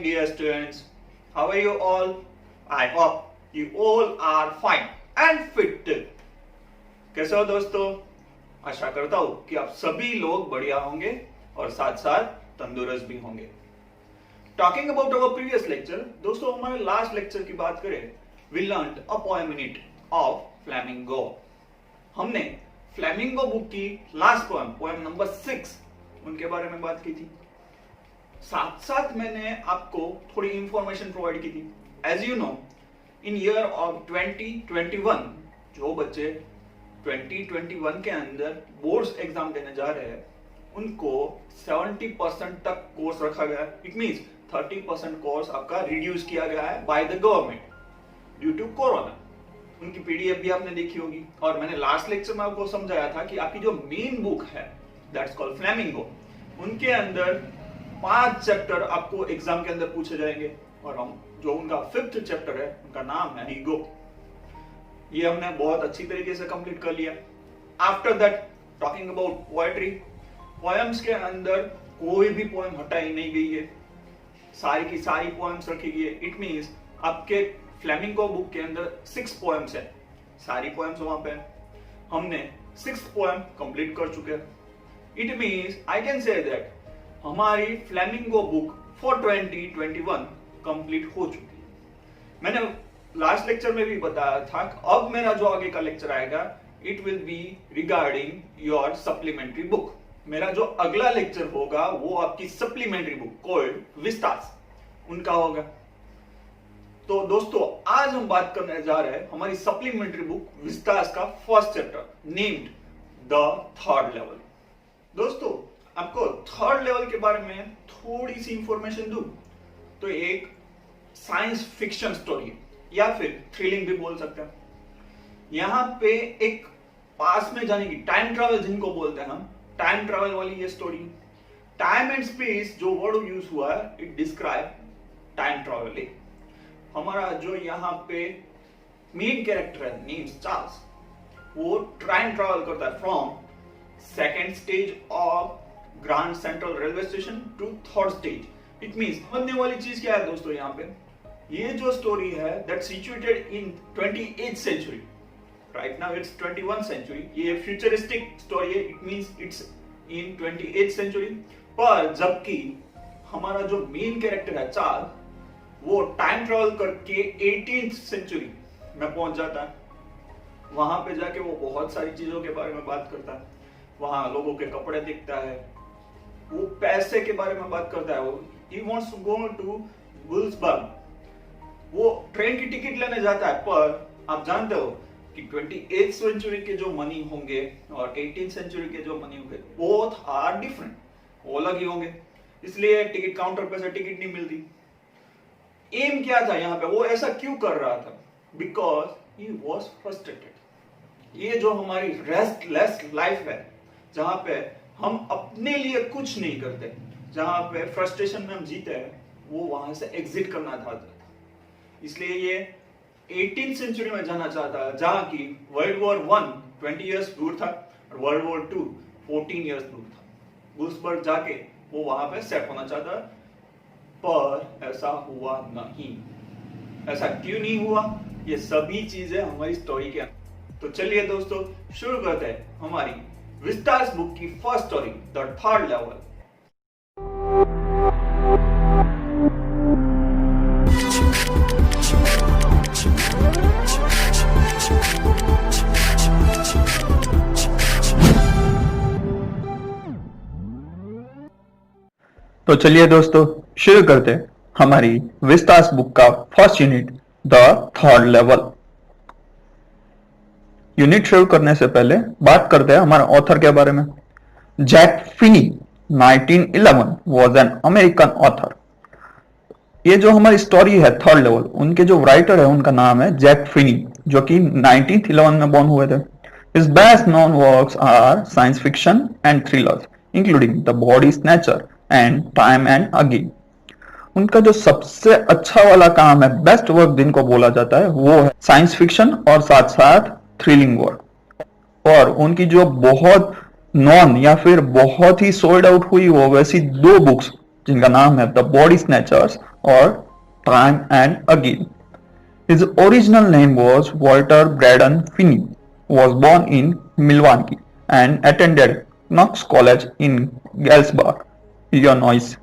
dear students. How are you all? I hope you all are fine and fit. कैसे हो दोस्तों? आशा करता हूं कि आप सभी लोग बढ़िया होंगे और साथ साथ तंदुरुस्त भी होंगे। Talking about our previous lecture, दोस्तों हमारे लास्ट लेक्चर की बात करें, we learned a poem in it of Flamingo. हमने फ्लेमिंगो बुक की लास्ट पोएम नंबर 6 उनके बारे में बात की थी। साथ साथ मैंने आपको थोड़ी इंफॉर्मेशन प्रोवाइड की थी। As you know, in year of 2021 जो बच्चे 2021 के अंदर बोर्ड्स एग्जाम देने जा रहे हैं उनको 70% तक कोर्स रखा गया है। इट मींस 30% कोर्स आपका रिड्यूस किया गया है by the government due to corona. उनकी पीडीएफ भी आपने देखी होगी और मैंने लास्ट लेक्चर में आपको समझाया था कि आपकी जो मेन बुक है दैट्स कॉल्ड फ्लेमिंगो, उनके अंदर 5 चैप्टर आपको एग्जाम के अंदर पूछे जाएंगे और हम जो उनका 5th चैप्टर है उनका नाम है ईगो। ये हमने बहुत अच्छी तरीके से कंप्लीट कर लिया। After that talking about poetry, poems के अंदर कोई भी पोएम हटाई नहीं गई है, सारी की सारी पोएम्स रखी गई है। इट मींस आपके फ्लेमिंगो बुक के अंदर 6 पोएम्स है, सारी पोएम्स वहां पे हमने 6th पोएम कंप्लीट कर चुके हैं। It means I can say that हमारी फ्लेमिंगो बुक फॉर 2021 कंप्लीट हो चुकी है। मैंने लास्ट लेक्चर में भी बताया था अब मेरा जो आगे का लेक्चर आएगा it will be regarding your supplementary book. मेरा जो अगला लेक्चर होगा वो आपकी सप्लीमेंट्री बुक कॉल्ड विस्तास उनका होगा। तो दोस्तों आज हम बात करने जा रहे हैं हमारी सप्लीमेंट्री बुक विस्तास का 1st chapter named the 3rd level. दोस्तों आपको 3rd लेवल के बारे में थोड़ी सी इंफॉर्मेशन दूं तो एक साइंस फिक्शन स्टोरी या फिर थ्रिलिंग भी बोल सकते हैं। यहां पे एक पास में जाने की टाइम ट्रैवल जिनको बोलते हैं हम, टाइम ट्रैवल वाली ये स्टोरी। टाइम एंड स्पेस जो वर्ड यूज हुआ है इट डिस्क्राइब टाइम ट्रैवलिंग। हमारा जो यहाँ पे मेन कैरेक्टर है नेम्स चार्ल्स, वो टाइम ट्रैवल करता है from 2nd stage of Grand Central railway station to 3rd stage. It means समझने वाली चीज क्या है दोस्तों, यहाँ पे ये जो स्टोरी है that situated in 28th century, right now it's 21st century. ये फ्यूचरिस्टिक स्टोरी है, it means it's in 28th century. पर जबकि हमारा जो मेन कैरेक्टर है चार्ल्स वो टाइम ट्रेवल करके 18th सेंचुरी में पहुंच जाता है। वहां पे जाके वो बहुत सारी चीजों के बारे में बात करता है, वहां लोगों के कपड़े देखता है, वो पैसे के बारे में बात करता है। वो he wants to go to Wolfsburg, वो ट्रेन की टिकट लेने जाता है। पर आप जानते हो कि 28th सेंचुरी के जो मनी होंगे और 18th सेंचुरी के जो मनी होंगे बोथ आर डिफरेंट, वो अलग ही होंगे, इसलिए टिकट काउंटर पे से टिकट नहीं मिलती। एम क्या था यहाँ पे, वो ऐसा क्यों कर रहा था? Because he was frustrated. ये जो हमारी रेस्टलेस लाइफ है जहां पे हम अपने लिए कुछ नहीं करते, जहां पे फ्रस्ट्रेशन में हम जीते हैं, वो वहां से एग्जिट करना चाहता था। इसलिए ये 18th सेंचुरी में जाना चाहता है जहां की वर्ल्ड वॉर 1 20 इयर्स दूर था और वर्ल्ड वॉर 2 14 इयर्स दूर था। वुल्सबर्ग जाके वो वहां पे सेट होना चाहता है, पर ऐसा हुआ नहीं। ऐसा क्यों नहीं हुआ, ये सभी चीजें हमारी स्टोरी के अंदर। तो चलिए दोस्तों शुरू करते हैं हमारी विस्तास बुक की 1st story the 3rd level. तो चलिए दोस्तों शुरू करते हैं हमारी विस्तास बुक का 1st unit the 3rd level. Unit शुरू करने से पहले बात करते हैं हमारे ऑथर के बारे में। Jack Finney 1911 was an American author. ये जो हमारी स्टोरी है 3rd लेवल, उनके जो राइटर है उनका नाम है जैक फिनी, जो कि 1911 में बॉर्न हुए थे। His best known works are science fiction and thrillers, including The Body Snatcher and Time and Again. उनका जो सबसे अच्छा वाला काम है, बेस्ट वर्क जिनको बोला जाता है, वो है साइंस फिक्शन और साथ साथ थ्रिलिंग वर्क। और उनकी जो बहुत नॉन या फिर बहुत ही सोल्ड आउट हुई हो वैसी 2 बुक्स जिनका नाम है द बॉडी स्नैचर्स और time and again. His original name was Walter Braden Finney, was born in Milwaukee and attended Knox College in Galesburg, Illinois।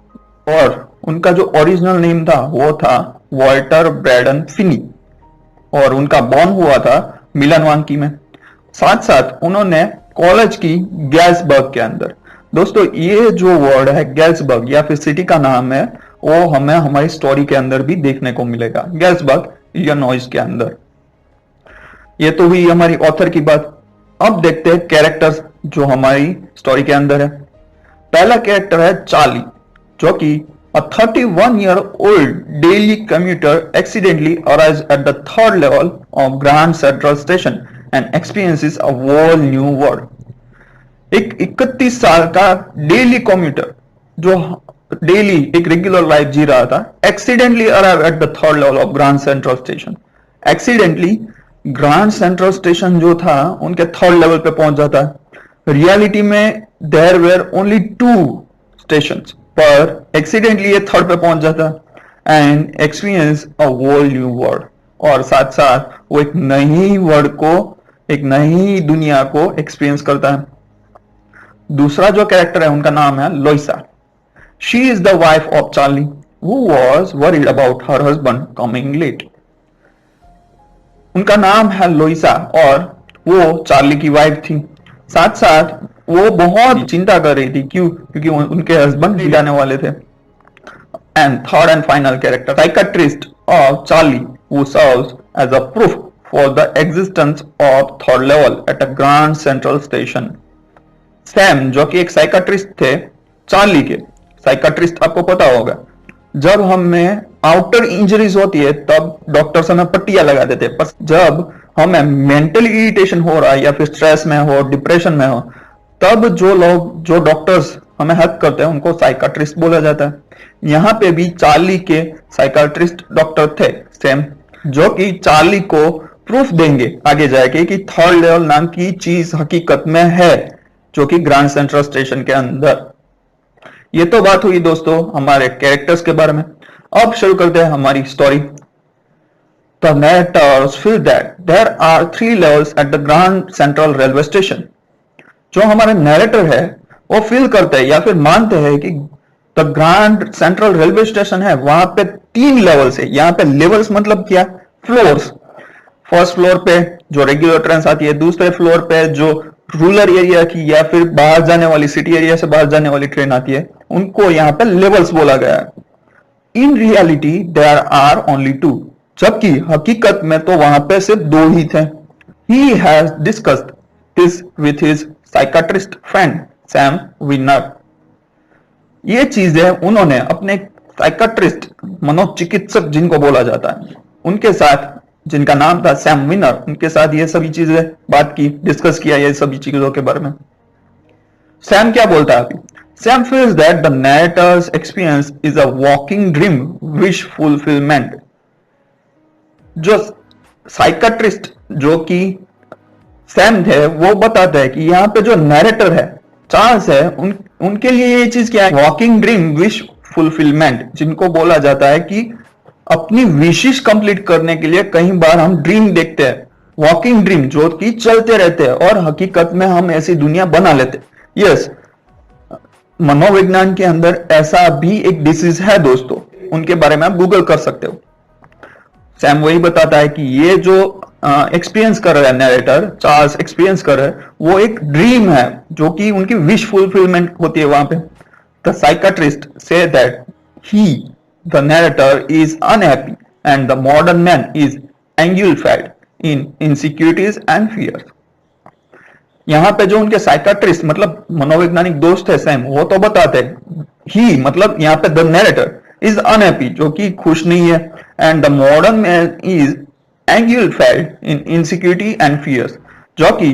और उनका जो ओरिजिनल नेम था वो था वॉल्टर ब्रैडन फिनी और उनका बॉर्न हुआ था मिलनवाकी में। साथ साथ उन्होंने कॉलेज की गैल्सबर्ग के अंदर। दोस्तों ये जो वर्ड है गैल्सबर्ग या फिर सिटी का नाम है वो हमें हमारी स्टोरी के अंदर भी देखने को मिलेगा, गैल्सबर्ग इलिनॉइस के अंदर। ये तो हुई हमारी ऑथर की बात। अब देखते हैं कैरेक्टर्स जो हमारी स्टोरी के अंदर है। पहला कैरेक्टर है चार्ली, जो कि a 31-year-old daily commuter accidentally arrives at the third level of Grand Central Station and experiences a whole new world। एक 31 साल का डेली कम्यूटर जो डेली एक रेगुलर लाइफ जी रहा था, accidentally arrive at the third level of Grand central station. Accidentally grand central station जो था उनके थर्ड लेवल पे पहुंच जाता है। रियलिटी में देयर वेर ओनली 2 स्टेशंस, पर एक्सीडेंटली ये थर्ड पे पहुंच जाता है and experience a whole new world. और साथ साथ वो एक नई वर्ल्ड को, एक नई दुनिया को एक्सपीरियंस करता है। दूसरा जो कैरेक्टर है उनका नाम है लोइसा। She is the wife of Charlie, who was worried about her husband coming late। उनका नाम है लोइसा और वो चार्ली की वाइफ थी। साथ साथ वो बहुत चिंता कर रही थी, क्योंकि उनके हस्बैंड भी जाने वाले थे। And third and final character psychiatrist of Charlie, who serves as a proof for the existence of third level at a Grand Central Station। Sam जो कि एक साइकेट्रिस्ट थे चार्ली के। साइकेट्रिस्ट आपको पता होगा, जब हमें आउटर इंजरीज होती है तब डॉक्टर्स हमें पट्टियां लगा देते हैं, पर जब हमें मेंटल इरिटेशन हो रहा है या फिर स्ट्रेस में हो, डिप्रेशन में हो, तब जो डॉक्टर्स हमें हेल्प करते हैं उनको साइकेट्रिस्ट बोला जाता है। यहाँ पे भी चार्ली के साइकेट्रिस्ट डॉक्टर थे सैम, जो कि चार्ली को प्रूफ देंगे आगे जाके कि थर्ड लेवल नाम की चीज हकीकत में है, जो कि ग्रांड सेंट्रल स्टेशन के अंदर। ये तो बात हुई दोस्तों हमारे कैरेक्टर्स के बारे में। अब शुरू करते हैं हमारी story. The narrators feel that there are 3 levels at the Grand Central Railway Station। जो हमारे नैरेटर है वो फील करते हैं या फिर मानते हैं कि the grand central railway station है, वहां पे 3 लेवल्स है। यहाँ पे लेवल्स मतलब क्या, फ्लोर्स। फर्स्ट फ्लोर पे जो रेगुलर ट्रेन आती है, दूसरे फ्लोर पे जो रूरल एरिया की या फिर बाहर जाने वाली, सिटी एरिया से बाहर जाने वाली ट्रेन आती है, उनको यहाँ पे लेवल्स बोला गया है। In reality there are only 2, जबकि हकीकत में तो वहां पे सिर्फ 2 ही थे। He has discussed this with his psychiatrist friend Sam winner. ये चीजें उन्होंने अपने साइकेट्रिस्ट, मनोचिकित्सक जिनको बोला जाता है, उनके साथ, जिनका नाम था सैम विनर, उनके साथ ये सभी चीजें बात की, डिस्कस किया ये सभी चीजों के बारे में। सैम क्या बोलता है अभी? Sam feels that the narrator's experience is a walking dream wish fulfillment। जो साइकेट्रिस्ट जो कि सैम थे वो बताते हैं कि यहाँ पे जो नैरेटर है चार्ल्स है, उनके लिए ये चीज क्या है, वॉकिंग ड्रीम विश फुलफिलमेंट, जिनको बोला जाता है कि अपनी विशेष कंप्लीट करने के लिए कई बार हम ड्रीम देखते हैं, वॉकिंग ड्रीम जो कि चलते रहते हैं और हकीकत में हम ऐसी दुनिया बना लेते हैं। यस, मनोविज्ञान के अंदर ऐसा भी एक डिसीज है दोस्तों, उनके बारे में आप गूगल कर सकते हो। सैम वही बताता है कि ये जो एक्सपीरियंस कर रहा है नैरेटर, चार्ल्स एक्सपीरियंस कर रहा है, वो एक ड्रीम है जो कि उनकी विश फुलफिलमेंट होती है वहां पे। The psychiatrist says that he, the narrator, is unhappy and the modern man is engulfed in insecurities and fears. यहाँ पे जो उनके साइकेट्रिस्ट मतलब मनोवैज्ञानिक दोस्त है सैम, वो तो बताते हैं ही मतलब यहाँ पे द नैरेटर इज अनहैप्पी, जो कि खुश नहीं है, and the modern man is engulfed in insecurity and fears, जो कि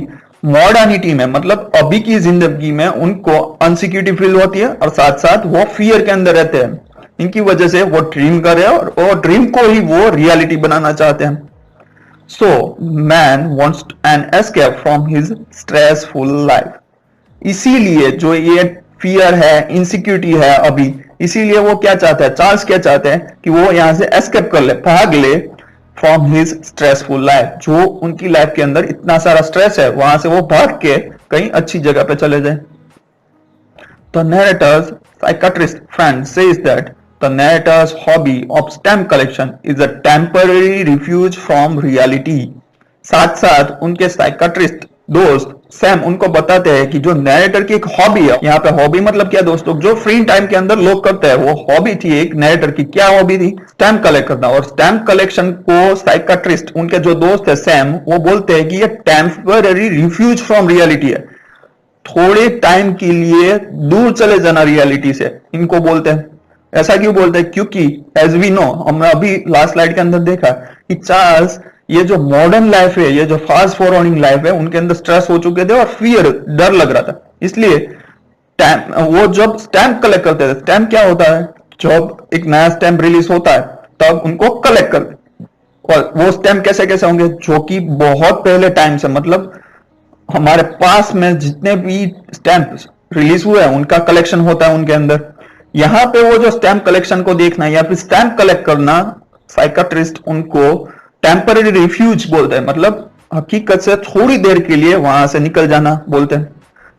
मॉडर्निटी में मतलब अभी की जिंदगी में उनको अनसिक्योरिटी फील होती है और साथ साथ वो फियर के अंदर रहते हैं। इनकी वजह से वो ड्रीम कर रहे हैं और वो ड्रीम को ही वो रियलिटी बनाना चाहते हैं। So man wants an escape from his stressful life। इसीलिए जो ये फियर है, इनसिक्योरिटी है, अभी इसीलिए वो क्या चाहता है, चार्ल्स क्या चाहते हैं कि वो यहां से एस्केप कर ले, भाग ले फ्रॉम हिज स्ट्रेसफुल लाइफ। जो उनकी लाइफ के अंदर इतना सारा स्ट्रेस है, वहां से वो भाग के कहीं अच्छी जगह पे चले जाए। The narrator's psychiatrist friend says that the narrator's hobby of stamp collection is a temporary refuge from reality. साथ साथ उनके साइकाट्रिस्ट दोस्त सैम उनको बताते हैं कि जो नैरेटर की एक हॉबी है, यहाँ पे हॉबी मतलब क्या दोस्तों, जो फ्री टाइम के अंदर लोग करते हैं, वो हॉबी थी एक नैरेटर की। क्या हॉबी थी? स्टैम्प कलेक्ट करना। और स्टैम्प कलेक्शन को साइकाट्रिस्ट, उनके जो दोस्त है सैम, वो बोलते हैं कि ये टेम्पररी रिफ्यूज फ्रॉम रियलिटी है, थोड़े टाइम के लिए दूर चले जाना रियलिटी से, इनको बोलते हैं। ऐसा क्यों बोलते हैं? क्योंकि एज वी नो, हमने अभी लास्ट स्लाइड के अंदर देखा कि चार्ल्स, ये जो मॉडर्न लाइफ है, ये जो फास्ट फॉरवर्डिंग लाइफ है, उनके अंदर स्ट्रेस हो चुके थे और फियर, डर लग रहा था। इसलिए वो जब स्टैम्प कलेक्ट करते थे, स्टैम्प क्या होता है, जब एक नया स्टैम्प रिलीज होता है तब उनको कलेक्ट करते। और वो स्टैम्प कैसे कैसे होंगे, जो कि बहुत पहले टाइम से, मतलब हमारे पास में जितने भी स्टैंप रिलीज हुए हैं उनका कलेक्शन होता है उनके अंदर। यहां पे वो जो स्टैंप कलेक्शन को देखना या फिर स्टैंप कलेक्ट करना, साइकाट्रिस्ट उनको टेम्पररी रिफ्यूज बोलते हैं, मतलब हकीकत से थोड़ी देर के लिए वहां से निकल जाना बोलते हैं।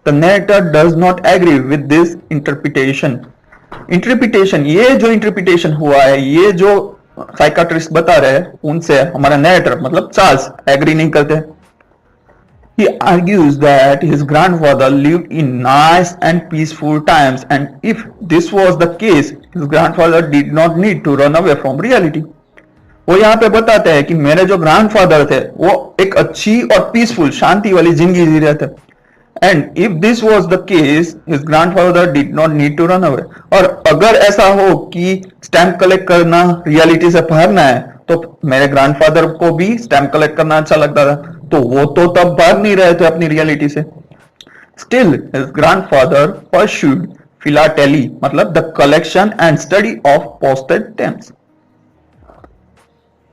The narrator does not agree with this interpretation. ये जो इंटरप्रिटेशन हुआ है, ये जो साइकाट्रिस्ट बता रहे हैं, उनसे हमारा नैरेटर मतलब चार्ल्स एग्री नहीं करते। He argues that his grandfather lived in nice and peaceful times, and if this was the case, his grandfather did not need to run away from reality. वो यहाँ पे बताते हैं कि मेरे जो ग्रैंडफादर थे वो एक अच्छी और पीसफुल, शांति वाली जिंदगी जी रहे थे। And if this was the case, his grandfather did not need to run away. और अगर ऐसा हो कि स्टैम्प कलेक्ट करना रियलिटी से भागना है, तो मेरे ग्रैंडफादर को भी स्टैम्प कलेक्ट करना अच्छा लगता था, तो वो तो तब भाग नहीं रहे थे अपनी रियलिटी से। Still his grandfather pursued philately, मतलब the collection and study of posted stamps.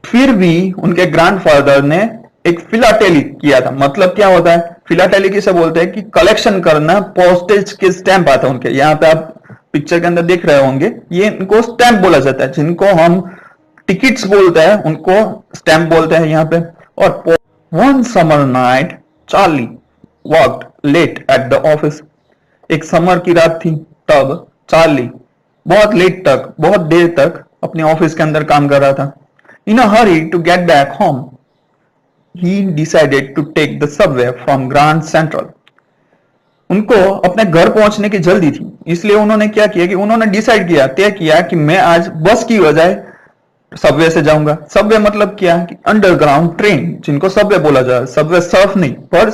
फिर भी उनके ग्रैंडफादर ने एक फिलाटेली किया था। मतलब क्या होता है फिलाटेली? किसे बोलते हैं कि कलेक्शन करना, पोस्टेज के स्टैंप आता है उनके। यहाँ पे आप पिक्चर के अंदर देख रहे होंगे, ये इनको स्टैंप बोला जाता है। जिनको हम टिकट्स बोलते हैं उनको स्टैंप बोलते हैं यहाँ पे। और one summer night Charlie worked late at the office. एक समर की रात थी, तब चार्ली बहुत लेट तक, बहुत देर तक अपने ऑफिस के अंदर काम कर रहा था। In a hurry to get back home, he decided to take the subway from Grand Central. उनको अपने घर पहुंचने की जल्दी थी, इसलिए उन्होंने क्या किया कि उन्होंने डिसाइड किया, तय किया कि मैं आज बस की बजाय सबवे से जाऊंगा। सबवे मतलब क्या कि अंडरग्राउंड ट्रेन, जिनको सबवे बोला जाता है। सबवे सर्फ नहीं, पर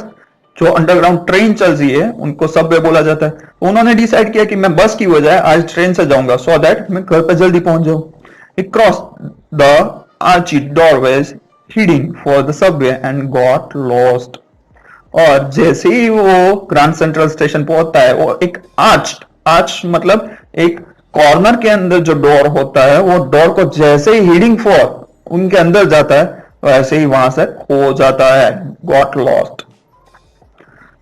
जो अंडरग्राउंड ट्रेन चल रही है उनको सबवे बोला जाता है। उन्होंने डिसाइड किया कि मैं बस की बजाय आज ट्रेन से जाऊंगा, सो दैट मैं घर पे जल्दी पहुंच जाऊं। He crossed the arched doorways heading for the subway and got lost. और जैसे ही वो ग्रैंड सेंट्रल स्टेशन पहुंचता है, वो एक आर्च मतलब एक कॉर्नर के अंदर जो डोर होता है, वो डोर को जैसे ही हीडिंग फॉर उनके अंदर जाता है, वैसे ही वहां से खो जाता है, got lost.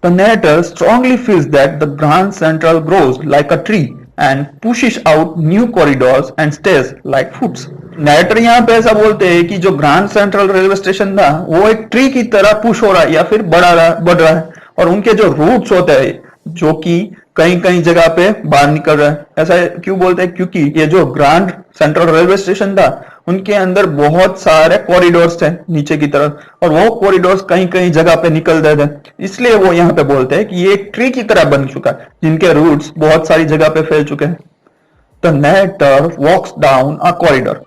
The narrator strongly feels that the Grand Central grows like a tree and pushes out new corridors and stairs like foots. Narrator यहाँ पे ऐसा बोलते हैं कि जो ग्रैंड सेंट्रल रेलवे स्टेशन था वो एक ट्री की तरह पुश हो रहा है या फिर बढ़ रहा है, और उनके जो रूट्स होते हैं जो कि कहीं कहीं जगह पे बाहर निकल रहा है। ऐसा क्यों बोलते हैं? क्योंकि ये जो ग्रैंड सेंट्रल रेलवे स्टेशन था उनके अंदर बहुत सारे कॉरिडोर्स थे नीचे की तरफ, और वो कॉरिडोर्स कहीं कहीं जगह पे निकल रहे थे, इसलिए वो यहाँ पे बोलते हैं कि ये एक ट्री की तरह बन चुका है जिनके रूट्स बहुत सारी जगह पे फैल चुके हैं। The narrator walks down a corridor,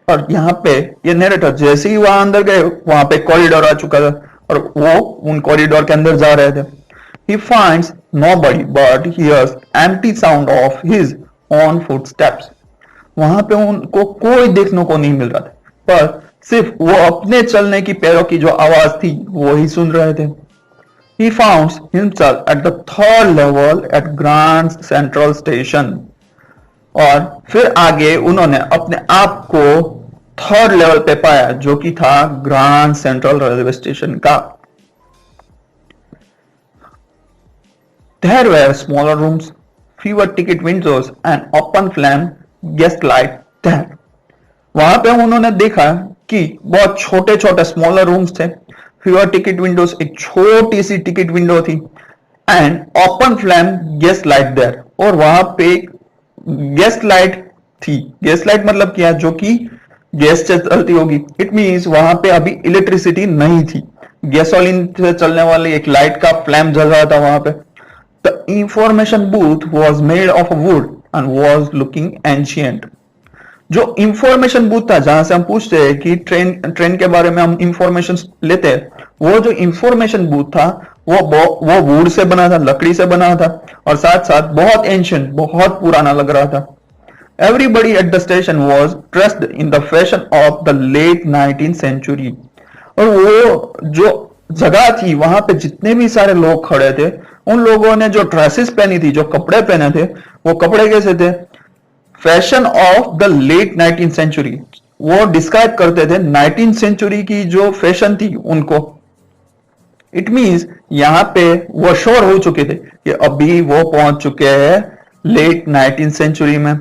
और यहाँ पे ये नैरेटर जैसे ही वहां अंदर गए, वहां पे कॉरिडोर आ चुका था और वो उन कॉरिडोर के अंदर जा रहे थे। He finds nobody but hears empty sound of his own footsteps. वहां पे उनको कोई देखने को नहीं मिल रहा था, पर सिर्फ वो अपने चलने की पैरों की जो आवाज थी वो ही सुन रहे थे। He found himself at the third level at Grand Central Station. और फिर आगे उन्होंने अपने आप को थर्ड लेवल पे पाया, जो कि था ग्रैंड सेंट्रल रेलवे स्टेशन का। There were smaller rooms fewer ticket windows and open flame gas light there. वहां पे उन्होंने देखा कि बहुत छोटे छोटे स्मॉलर रूम्स थे, फ्यूअर टिकट विंडोज, एक छोटी सी टिकट विंडो थी, and open flame gas light there, और वहां पे गैस लाइट थी. गैस लाइट मतलब क्या, जो कि गैस से चलती होगी. इट मींस वहां पे अभी इलेक्ट्रिसिटी नहीं थी, गैसोलीन से चलने वाली एक लाइट का फ्लैम जल रहा था वहां पे. The information booth was made of would and was looking ancient. जो इंफॉर्मेशन बूथ था, जहां से हम पूछते हैं कि ट्रेन के बारे में हम इंफॉर्मेशन लेते हैं, वो जो इंफॉर्मेशन बूथ था वो वुड से बना था, लकड़ी से बना था, और साथ साथ बहुत एंशियंट, बहुत पुराना लग रहा था. Everybody at the station was dressed in the fashion of the late 19th century. और वो जो जगह थी, वहां पे जितने भी सारे लोग खड़े थे, उन लोगों ने जो ड्रेसेस पहनी थी, जो कपड़े पहने थे, वो कपड़े कैसे थे, fashion of the late 19th century. वो डिस्क्राइब करते थे 19th सेंचुरी की जो फैशन थी उनको. इट मींस यहां पे वो श्योर हो चुके थे कि अभी वो पहुंच चुके हैं लेट 19th सेंचुरी में.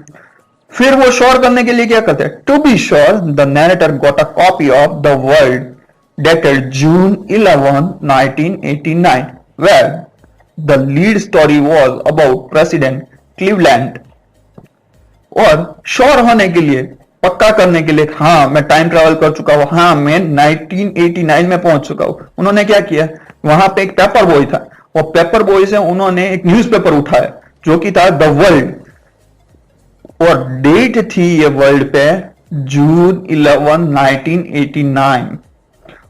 फिर वो श्योर करने के लिए क्या करते हैं, to be sure the narrator got a copy of the world dated June 11, 1989, where the lead story was about President Cleveland. और श्योर होने के लिए, पक्का करने के लिए, हाँ मैं टाइम ट्रेवल कर चुका हूं, हाँ मैं 1989 में पहुंच चुका हूं, उन्होंने क्या किया, वहां पे एक पेपर बॉय था, वो पेपर बॉय से उन्होंने एक न्यूज़पेपर उठाया जो कि था द वर्ल्ड, और डेट थी ये वर्ल्ड पे जून 11, 1989.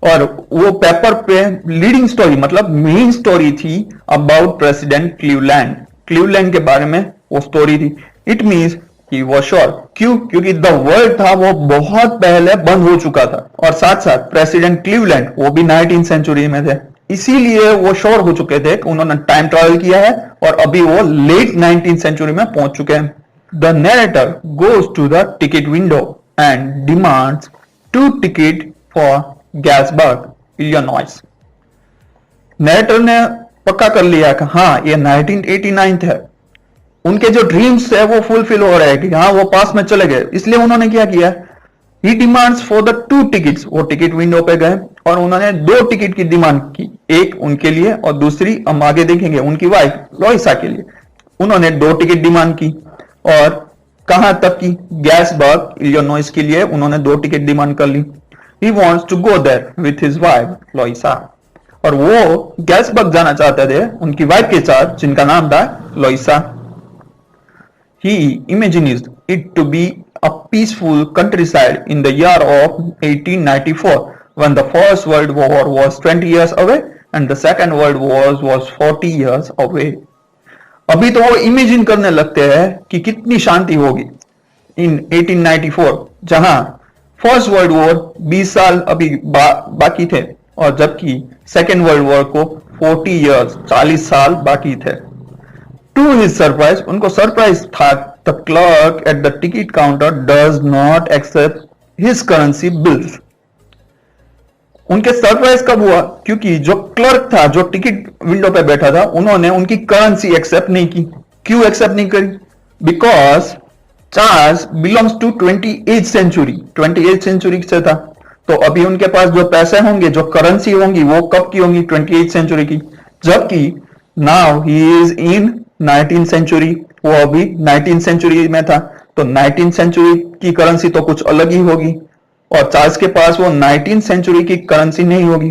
और वो पेपर पे लीडिंग स्टोरी, मतलब मेन स्टोरी थी अबाउट प्रेसिडेंट क्लीवलैंड. क्लीवलैंड के बारे में वो स्टोरी थी. इट मींस कि वो श्योर, क्यों, क्योंकि द वर्ल्ड था वो बहुत पहले बंद हो चुका था, और साथ साथ प्रेसिडेंट क्लीवलैंड वो भी 19th सेंचुरी में थे. इसीलिए वो श्योर हो चुके थे कि उन्होंने टाइम ट्रेवल किया है और अभी वो लेट 19th सेंचुरी में पहुंच चुके हैं. The narrator goes to the ticket window and demands 2 tickets for Galesburg, Illinois. Narrator ने पक्का कर लिया कि हाँ ये 1989 है, उनके जो ड्रीम्स है वो फुलफिल हो रहे हैं कि हाँ वो पास में चले गए. इसलिए उन्होंने क्या किया, ही डिमांड्स फॉर द 2 tickets. वो टिकट विंडो पे गए और उन्होंने 2 टिकट की डिमांड की, एक उनके लिए और दूसरी हम आगे देखेंगे उनकी वाइफ लोइसा के लिए. उन्होंने 2 टिकट डिमांड की, और कहां तक की, गैसबर्ग, इलिनॉइस के लिए उन्होंने 2 टिकट डिमांड कर ली. He wants to go there with his wife Loisa. और वो गैसबर्ग जाना चाहते थे उनकी वाइफ के साथ, जिनका नाम था लोइसा. He imagines it to be a peaceful countryside in the year of 1894, when the First World War was 20 years away and the Second World War was 40 years away. अभी तो वो इमेजिन करने लगते हैं कि कितनी शांति होगी इन 1894, जहां फर्स्ट वर्ल्ड वॉर 20 साल अभी बाकी थे, और जबकि सेकेंड वर्ल्ड वॉर को 40 इयर्स 40 साल बाकी थे. टू हिज सरप्राइज, उनको सरप्राइज था, the clerk at the ticket counter does not accept his currency bills. उनके सरप्राइज कब हुआ, क्योंकि जो क्लर्क था, जो टिकट विंडो पे बैठा था, उन्होंने उनकी करेंसी एक्सेप्ट नहीं की. क्यों एक्सेप्ट नहीं करी, because Charles belongs to 28th century, 28th century से था. तो अभी उनके पास जो पैसे होंगे, जो करेंसी होंगी, वो कब की होंगी, 28th सेंचुरी की. जबकि now he is in 19th century, वो अभी 19th सेंचुरी में था, तो 19th सेंचुरी की करेंसी तो कुछ अलग ही होगी, और चार्ल्स के पास वो 19th सेंचुरी की करेंसी नहीं होगी.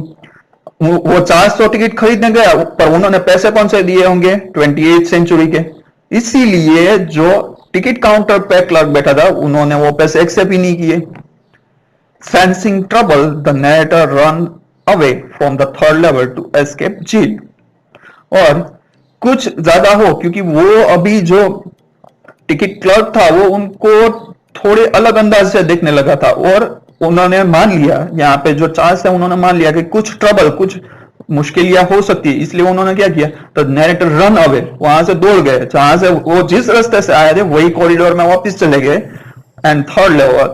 वो चार्ल्स तो टिकट खरीदने गया, पर उन्होंने पैसे कौन से दिए होंगे, 28th सेंचुरी के. इसीलिए जो टिकट काउंटर पे क्लर्क बैठा था, उन्होंने वो पैसे एक्सेप्ट ही नहीं किए. Sensing trouble, the narrator run away from the 3rd level to escape jail. और कुछ ज्यादा हो, क्योंकि वो अभी जो टिकट क्लर्क था वो उनको थोड़े अलग अंदाज से देखने लगा था, और उन्होंने मान लिया, यहाँ पे जो चार्ल्स है उन्होंने मान लिया कि कुछ ट्रबल, कुछ मुश्किलियां हो सकती है. इसलिए उन्होंने क्या किया, तो नैरेटर रन अवे, वहां से दौड़ गए, जहां से वो जिस रास्ते से आए थे वही कॉरिडोर में वापस चले गए, and 3rd level,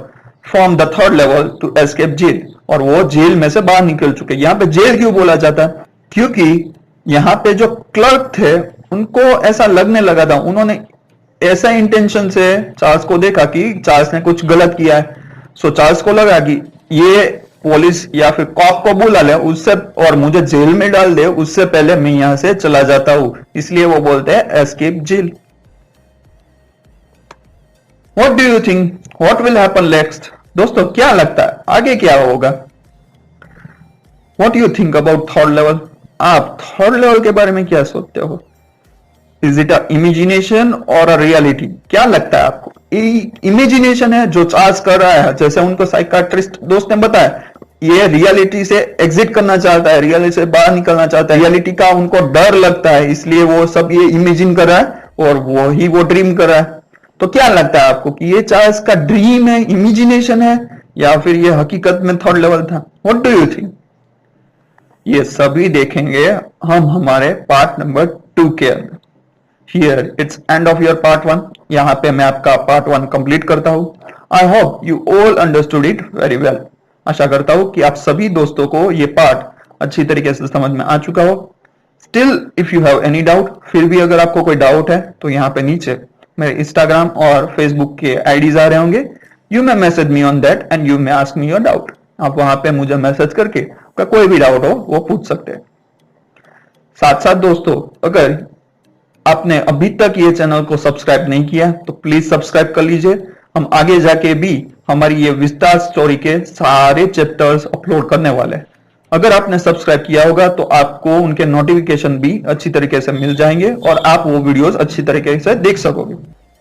from the 3rd level to escape jail. और वो जेल में से बाहर निकल चुके. यहाँ पे जेल क्यों बोला जाता है, क्योंकि यहाँ पे जो क्लर्क थे उनको ऐसा लगने लगा था, उन्होंने ऐसा इंटेंशन से चार्ल्स को देखा कि चार्ल्स ने कुछ गलत किया है, सो चार्ल्स को लगा कि ये पुलिस या फिर कॉप को बुला ले उससे और मुझे जेल में डाल दे उससे पहले मैं यहां से चला जाता हूं, इसलिए वो बोलते हैं escape jail. What do you think what will happen next? दोस्तों क्या लगता है आगे क्या होगा? What you think about third level? आप थर्ड लेवल के बारे में क्या सोचते हो? इज इट अ इमेजिनेशन और अ रियलिटी? क्या लगता है आपको? इमेजिनेशन है जो चार्ल्स कर रहा है, जैसे उनको साइकाट्रिस्ट दोस्त ने बताया, ये रियलिटी से एग्जिट करना चाहता है, रियलिटी से बाहर निकलना चाहता है, रियलिटी का उनको डर लगता है, इसलिए वो सब ये इमेजिन कर रहा है और वो ड्रीम कर रहा है। तो क्या लगता है आपको कि ये चार्ल्स का ड्रीम है, इमेजिनेशन है, या फिर ये हकीकत में थर्ड लेवल था? What do you think? ये सभी देखेंगे हम हमारे पार्ट नंबर 2 के अंदर। Here it's end of your part 1. यहाँ पे मैं आपका पार्ट 1 कंप्लीट करता हूँ। I hope you all understood it very well. आशा करता हूँ कि आप सभी दोस्तों को ये पार्ट अच्छी तरीके से समझ में आ चुका हो। Still if you have any doubt, फिर भी अगर आपको कोई डाउट है तो यहाँ पे नीचे मेरे इंस्टाग्राम और फेसबुक के आईडीज आ रहे होंगे। You may message me on that and you may ask me your doubt. आप वहां पे मुझे मैसेज करके आपका कोई भी डाउट हो वो पूछ सकते हैं। साथ साथ दोस्तों, अगर आपने अभी तक ये चैनल को सब्सक्राइब नहीं किया तो प्लीज सब्सक्राइब कर लीजिए। हम आगे जाके भी हमारी ये विस्तार स्टोरी के सारे चैप्टर्स अपलोड करने वाले हैं। अगर आपने सब्सक्राइब किया होगा तो आपको उनके नोटिफिकेशन भी अच्छी तरीके से मिल जाएंगे और आप वो वीडियोस अच्छी तरीके से देख सकोगे।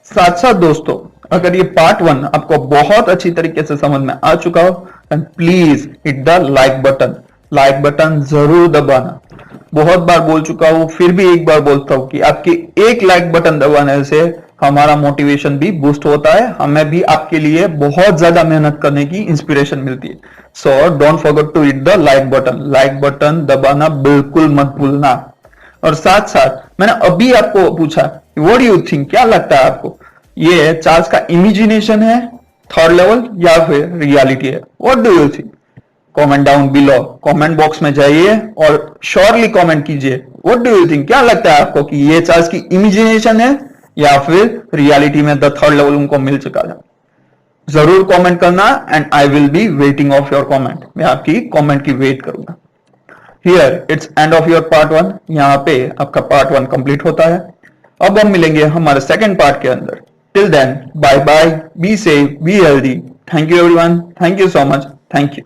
साथ साथ दोस्तों, अगर ये पार्ट 1 आपको बहुत अच्छी तरीके से समझ में आ चुका हो तो please hit the like button जरूर दबाना। बहुत बार बोल चुका हूं, फिर भी एक बार बोलता हूं कि आपके एक लाइक बटन दबाने से हमारा मोटिवेशन भी बूस्ट होता है, हमें भी आपके लिए बहुत ज्यादा मेहनत करने की इंस्पिरेशन मिलती है। So don't forget to hit the like button दबाना बिल्कुल मत भूलना। और साथ साथ मैंने अभी आपको पूछा व्हाट डू यू थिंक, क्या लगता है आपको ये चार्ल्स का इमेजिनेशन है, थर्ड लेवल, या फिर रियलिटी है? What do you think? Comment down below, comment box में जाइए और श्योरली कमेंट कीजिए। व्हाट डू यू थिंक, क्या लगता है आपको कि ये चार्ल्स की इमेजिनेशन है या फिर रियलिटी में द थर्ड लेवल उनको मिल चुका है? जरूर कमेंट करना and I will be waiting of your comment. मैं आपकी कमेंट की वेट करूंगा। Here it's end of your part 1। यहाँ पे आपका पार्ट 1 कंप्लीट होता है। अब हम मिलेंगे हमारे सेकंड पार्ट के अंदर। Till then bye bye, be safe, be healthy. Thank you everyone, thank you so much, thank you.